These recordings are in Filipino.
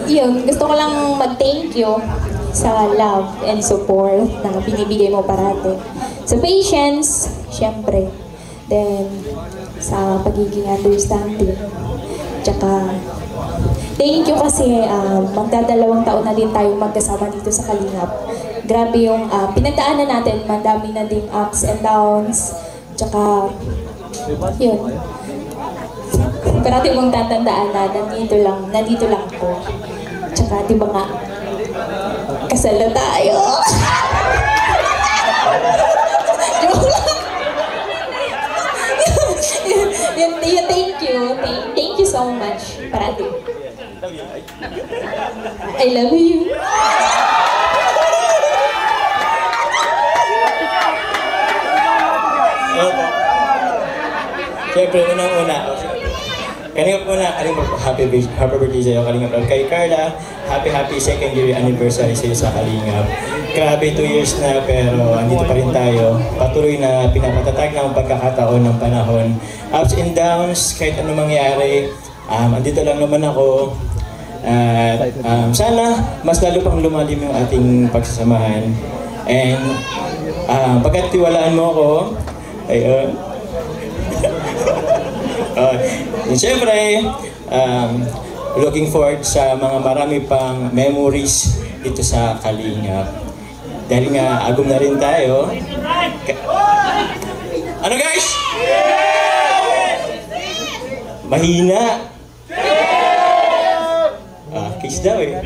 Yun, gusto ko lang mag-thank you sa love and support na binibigay mo parati. Sa patience, syempre. Then, sa pagiging understanding. Tsaka, thank you kasi magdadalawang taon na din tayo magkasama dito sa Kalingap. Grabe yung pinagdaanan natin, madami na ding ups and downs. Tsaka, yun. Parati mong tatandaan na nandito lang po. Tsaka, di ba nga, kasal na tayo. Joke lang. Thank you. Thank you so much. Parati. I love you. Siyempre, unang-una. Kalingap muna, happy birthday sa'yo, Kalingap. Kay Carla, happy second year anniversary sa'yo sa Kalingap. Grabe, 2 years na, pero andito pa rin tayo. Patuloy na pinapatatag ng pagkakataon ng panahon. Ups and downs, kahit ano mangyari, andito lang naman ako. Sana, mas lalo pang lumalim yung ating pagsasamahan. And, pagkatiwalaan mo ako, ayun. Siyempre, looking forward sa mga marami pang memories dito sa Kalingap. Dahil nga, agum na rin tayo. Ano guys? Mahina. Kiss daw eh.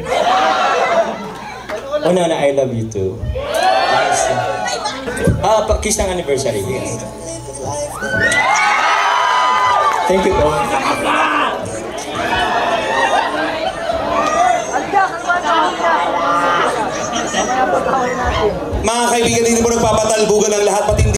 Oh no, I love you too. Kiss ng anniversary. Thank you po. Mga kaibigan, hindi mo nagpapatalbugan ng lahat, pati